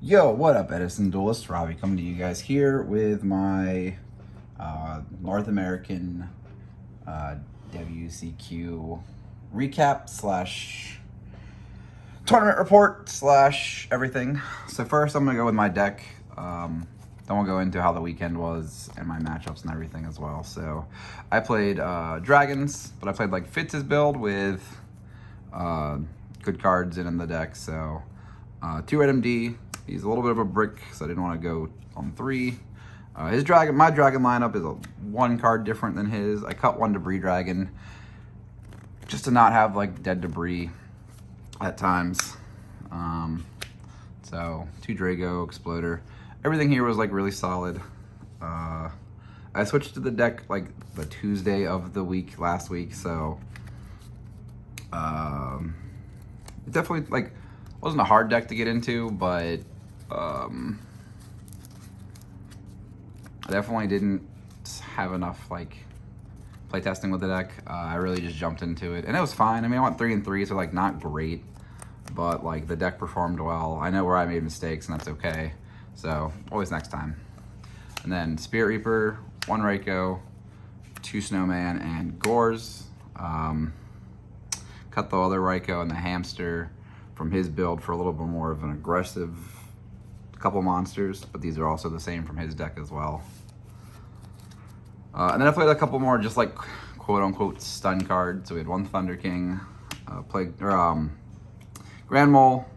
Yo, what up, Edison Duelist? Robbie coming to you guys here with my North American WCQ recap slash tournament report slash everything. So first I'm going to go with my deck. Then we'll go into how the weekend was and my matchups and everything as well. So I played Dragons, but I played like Fitz's build with good cards in the deck. So 2 red MD. He's a little bit of a brick, so I didn't want to go on 3. My dragon lineup is a 1 card different than his. I cut 1 debris dragon just to not have like dead debris at times. So 2 Drago, Exploder. Everything here was like really solid. I switched to the deck like the Tuesday of the week last week, so it definitely like wasn't a hard deck to get into, but I definitely didn't have enough like play testing with the deck. I really just jumped into it, and it was fine. I mean, I went 3 and 3, so like not great, but like the deck performed well. I know where I made mistakes, and that's okay. So always next time. And then Spirit Reaper, 1 Raikou, 2 Snowman, and Gores. Cut the other Raikou and the Hamster from his build for a little bit more of an aggressive couple monsters, but these are also the same from his deck as well. And then I played a couple more just like quote-unquote stun cards. So we had 1 Thunder King, Grand Mole,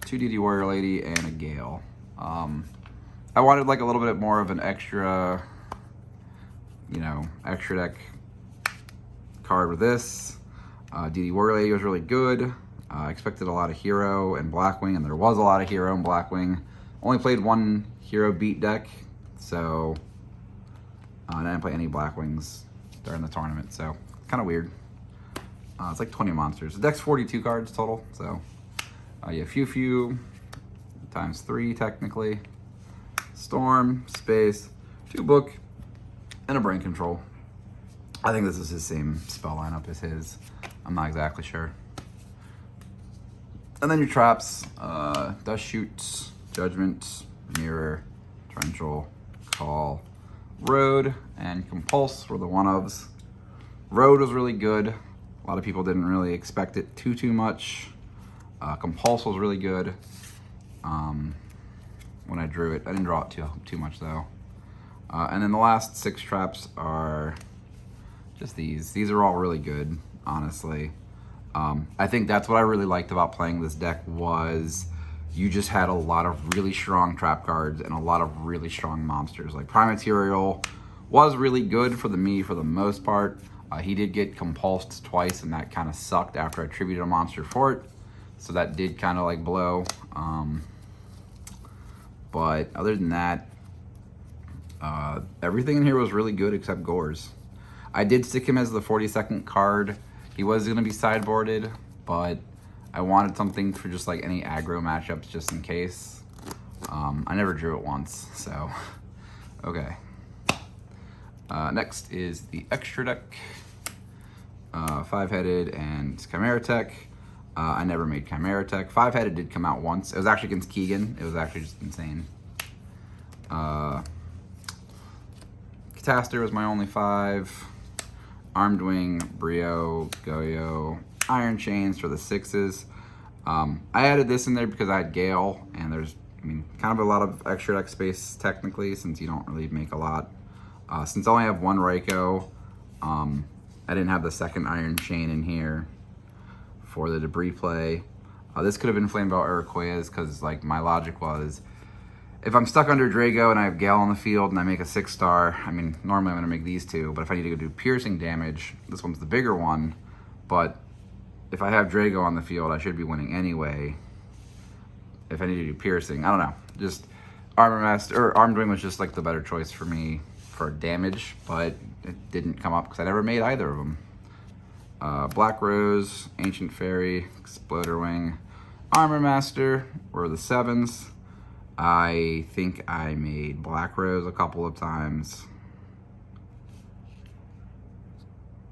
2 DD Warrior Lady, and a Gale. I wanted like a little bit more of an extra, extra deck card with this. DD Warrior Lady was really good. I expected a lot of Hero and Blackwing, and there was a lot of Hero and Blackwing. Only played 1 Hero beat deck, so I didn't play any Blackwings during the tournament, so kind of weird. It's like 20 monsters. The deck's 42 cards total, so you have Few times 3 technically. Storm, Space, 2 Book, and a Brain Control. I think this is his same spell lineup as his. I'm not exactly sure. And then your traps, Dust Shoot, Judgment, Mirror, Torrential, Call, Road, and Compulse were the one-ofs. Road was really good. A lot of people didn't really expect it too much. Compulse was really good when I drew it. I didn't draw it too much though. And then the last 6 traps are just these. These are all really good, honestly. I think that's what I really liked about playing this deck was you just had a lot of really strong trap cards and a lot of really strong monsters. Like Primaterial was really good for the most part. He did get compulsed twice, and that kind of sucked after I tributed a monster for it. So that did kind of like blow. But other than that, everything in here was really good except Gores. I did stick him as the 42nd card. He was going to be sideboarded, but I wanted something for just like any aggro matchups just in case. I never drew it once, so okay. Next is the extra deck. 5-headed and Chimera Tech. I never made Chimera Tech. 5-headed did come out once. It was actually against Keegan. It was actually just insane. Cataster was my only 5. Armed Wing, Brio, Goyo, Iron Chains for the 6s. I added this in there because I had Gale, and there's, kind of a lot of extra deck space technically since you don't really make a lot. Since I only have 1 Raikou, I didn't have the 2nd Iron Chain in here for the debris play. This could have been Flamed Out Iroquois because like my logic was, if I'm stuck under Drago and I have Gale on the field and I make a 6-star, normally I'm going to make these 2, but if I need to go do piercing damage, this one's the bigger one. But if I have Drago on the field, I should be winning anyway. If I need to do piercing, I don't know. Just Armed Wing was just like the better choice for me for damage, but it didn't come up because I never made either of them. Black Rose, Ancient Fairy, Exploder Wing, Armor Master were the 7s. I think I made Black Rose a couple of times.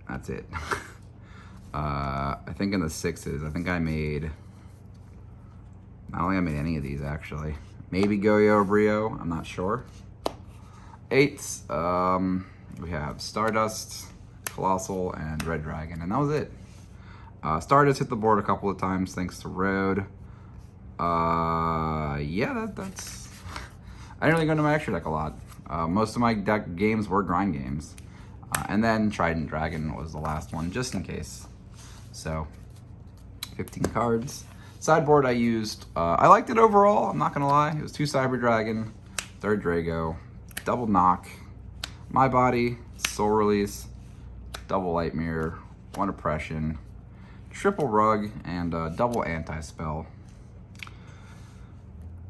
That's it. I think in the 6s, I don't think I made any of these actually. maybe Goyo or Brio, I'm not sure. 8s, we have Stardust, Colossal, and Red Dragon, and that was it. Stardust hit the board a couple of times thanks to Road. Yeah, that's... I didn't really go into my extra deck a lot. Most of my deck games were grind games. And then Trident Dragon was the last one, just in case. So, 15 cards. Sideboard I used, I liked it overall, I'm not gonna lie. It was 2 Cyber Dragon, 3rd Drago, double Knock, My Body, Soul Release, double Light Mirror, 1 Oppression, triple Rug, and double Anti-Spell.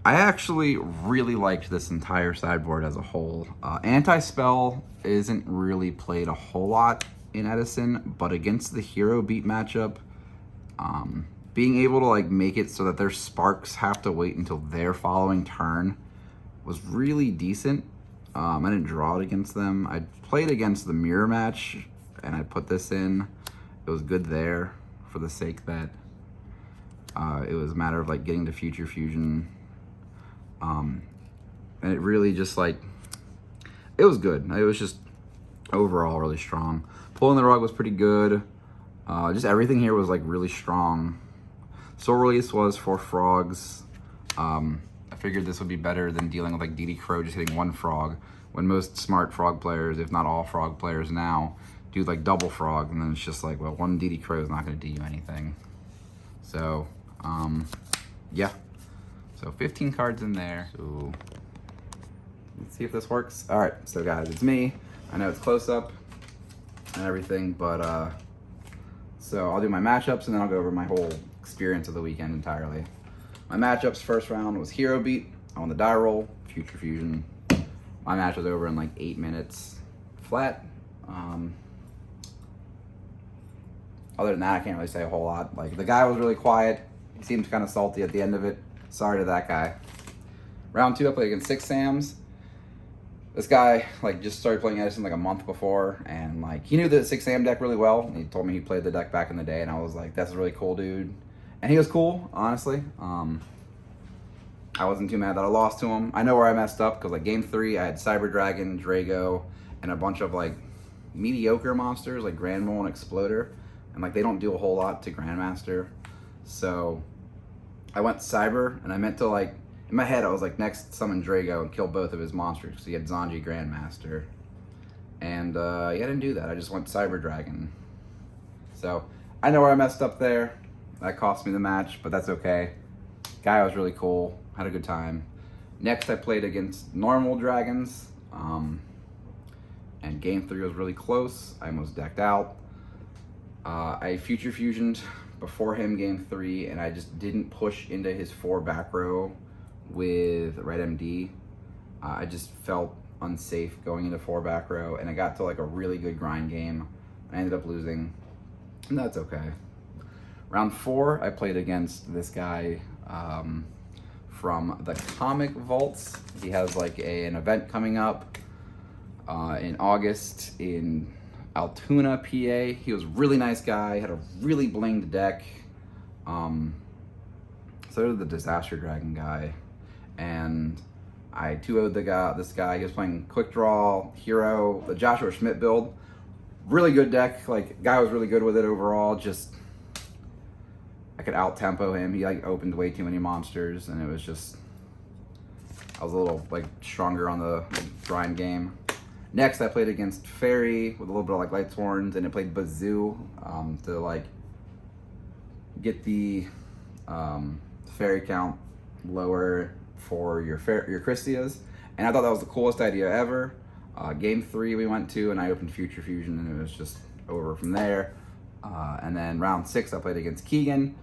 I actually really liked this entire sideboard as a whole. Anti-Spell isn't really played a whole lot in Edison, but against the hero beat matchup, being able to like make it so that their sparks have to wait until their following turn was really decent. I didn't draw it against them. I played against the mirror match and I put this in. It was good there for the sake that it was a matter of like getting to Future Fusion. And it really just like, it was good. It was just overall really strong. Pulling the Rug was pretty good. Just everything here was like really strong. Soul Release was for frogs. I figured this would be better than dealing with like DD Crow just hitting 1 frog, when most smart frog players, if not all frog players now, do like double frog, and then it's just like, well, 1 DD Crow is not going to do you anything. So, yeah. So 15 cards in there. So let's see if this works. All right, so guys, it's me. I know it's close up and everything, but so I'll do my matchups and then I'll go over my whole experience of the weekend entirely. My matchups first round was Hero Beat. I won the die roll, Future Fusion. My match was over in like 8 minutes flat. Other than that, I can't really say a whole lot. Like, the guy was really quiet. He seemed kind of salty at the end of it. Sorry to that guy. Round 2, I played against 6 Sams. This guy, like, just started playing Edison like a month before, and like, he knew the 6 Sam deck really well. He told me he played the deck back in the day, and I was like, that's a really cool dude. And he was cool, honestly. I wasn't too mad that I lost to him. I know where I messed up, because like game 3, I had Cyber Dragon, Drago, and a bunch of like mediocre monsters, like Grand Mole and Exploder. And like, they don't do a whole lot to Grandmaster. So I went Cyber, and I meant to like, in my head, I was like, next summon Drago and kill both of his monsters, because he had Zanji Grandmaster. And yeah, I didn't do that. I just went Cyber Dragon. So I know where I messed up there. That cost me the match, but that's okay. Guy was really cool. Had a good time. Next, I played against normal dragons. And game 3 was really close. I almost decked out. I Future Fusioned before him game 3, and I just didn't push into his 4 back row with Red MD. I just felt unsafe going into 4 back row, and I got to like a really good grind game. I ended up losing, and that's okay. Round 4, I played against this guy from the Comic Vaults. He has like an event coming up in August in Altoona, PA. He was a really nice guy, had a really blinged deck. So did the Disaster Dragon guy. And I 2-0'd this guy. He was playing Quick Draw, Hero, the Joshua Schmidt build. Really good deck. Like, guy was really good with it overall. Just, I could out-tempo him. He like opened way too many monsters, and it was just, I was a little like stronger on the grind game. Next, I played against Fairy with a little bit of like Light Sworns, and it played Bazoo to like get the Fairy count lower for your Christias. And I thought that was the coolest idea ever. Game 3 we went to, and I opened Future Fusion, and it was just over from there. And then round 6, I played against Keegan,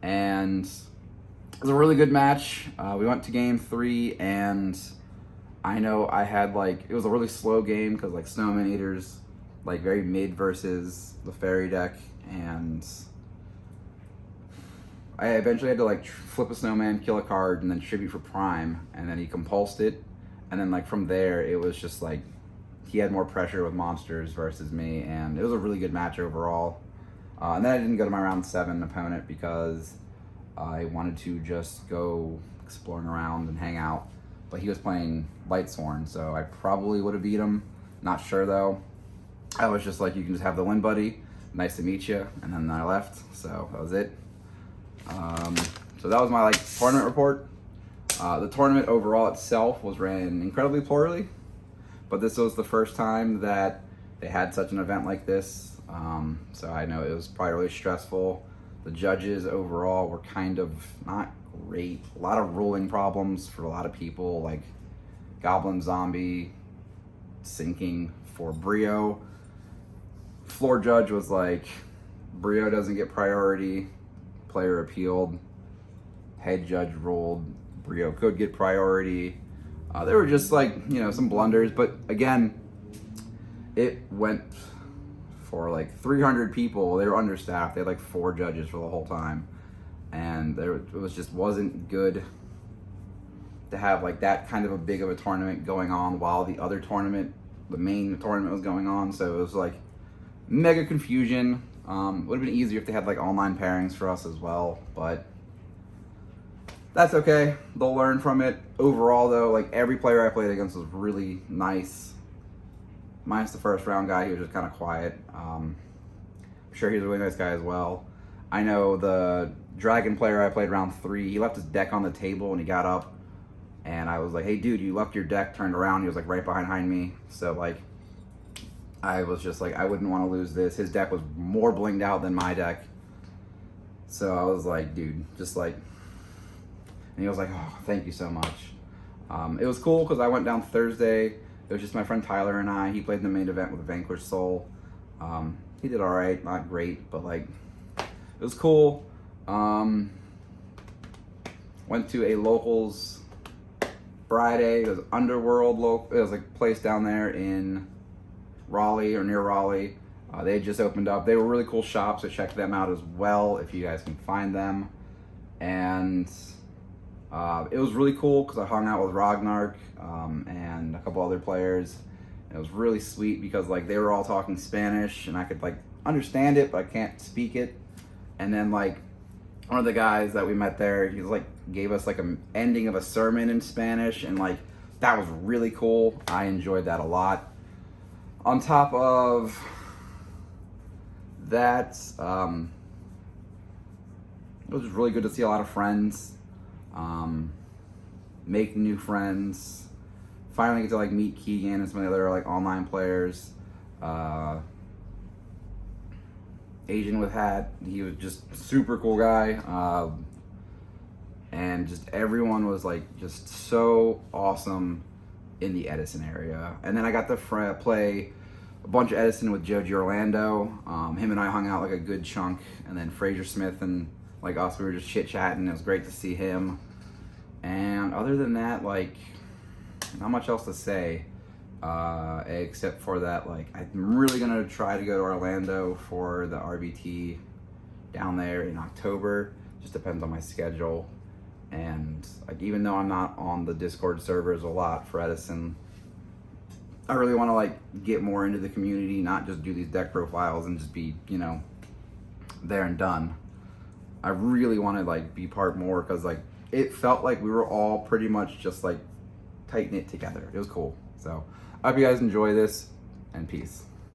and it was a really good match. We went to game 3, and I know I had like, it was a really slow game because like Snowman Eater's like very mid versus the Fairy deck, and I eventually had to like flip a Snowman, kill a card, and then tribute for Prime, and then he compulsed it, and then like from there it was just like he had more pressure with monsters versus me, and it was a really good match overall. And then I didn't go to my round 7 opponent because I wanted to just go exploring around and hang out. But he was playing Lightsworn, so I probably would have beat him. Not sure though. I was just like, you can just have the win, buddy. Nice to meet you. And then I left, so that was it. So that was my tournament report. The tournament overall itself was ran incredibly poorly, but this was the first time that they had such an event like this. So I know it was probably really stressful. The judges overall were kind of not great. A lot of ruling problems for a lot of people, like Goblin Zombie sinking for Brio. Floor judge was like, Brio doesn't get priority, player appealed. Head judge ruled Brio could get priority. There were just some blunders, but again, it went for 300 people. They were understaffed. They had 4 judges for the whole time, and it wasn't good to have that kind of a big of a tournament going on while the other tournament, the main tournament, was going on. So it was mega confusion. Would have been easier if they had online pairings for us as well, but that's okay. They'll learn from it. Overall though, every player I played against was really nice. Minus the first round guy, he was just kind of quiet. I'm sure he's a really nice guy as well. I know the dragon player I played round 3, he left his deck on the table and he got up, and I was like, hey dude, you left your deck turned around. He was right behind me. So I was just I wouldn't want to lose this. His deck was more blinged out than my deck. So I was like, dude, and he was like, oh, thank you so much. It was cool because I went down Thursday. It was just my friend Tyler and I. He played in the main event with Vanquished Soul. He did all right, not great, but it was cool. Went to a locals Friday. It was Underworld local. It was a place down there in Raleigh or near Raleigh. They had just opened up. They were really cool shops, so check them out as well if you guys can find them. And it was really cool because I hung out with Ragnark and a couple other players. And it was really sweet because they were all talking Spanish and I could understand it, but I can't speak it. And then one of the guys that we met there, he gave us an ending of a sermon in Spanish, and that was really cool. I enjoyed that a lot. On top of that, it was really good to see a lot of friends. Make new friends, finally get to meet Keegan and some of the other online players. Asian with hat, he was just super cool guy, and just everyone was just so awesome in the Edison area. And then I got to play a bunch of Edison with Joji Orlando. Him and I hung out a good chunk, and then Fraser Smith and us, we were just chit-chatting. It was great to see him. And other than that, not much else to say, except for that, I'm really gonna try to go to Orlando for the RBT down there in October. Just depends on my schedule. And even though I'm not on the Discord servers a lot for Edison, I really want to get more into the community, not just do these deck profiles and just be, there and done. I really want to be part more because it felt like we were all pretty much just tight knit together. It was cool. So I hope you guys enjoy this, and peace.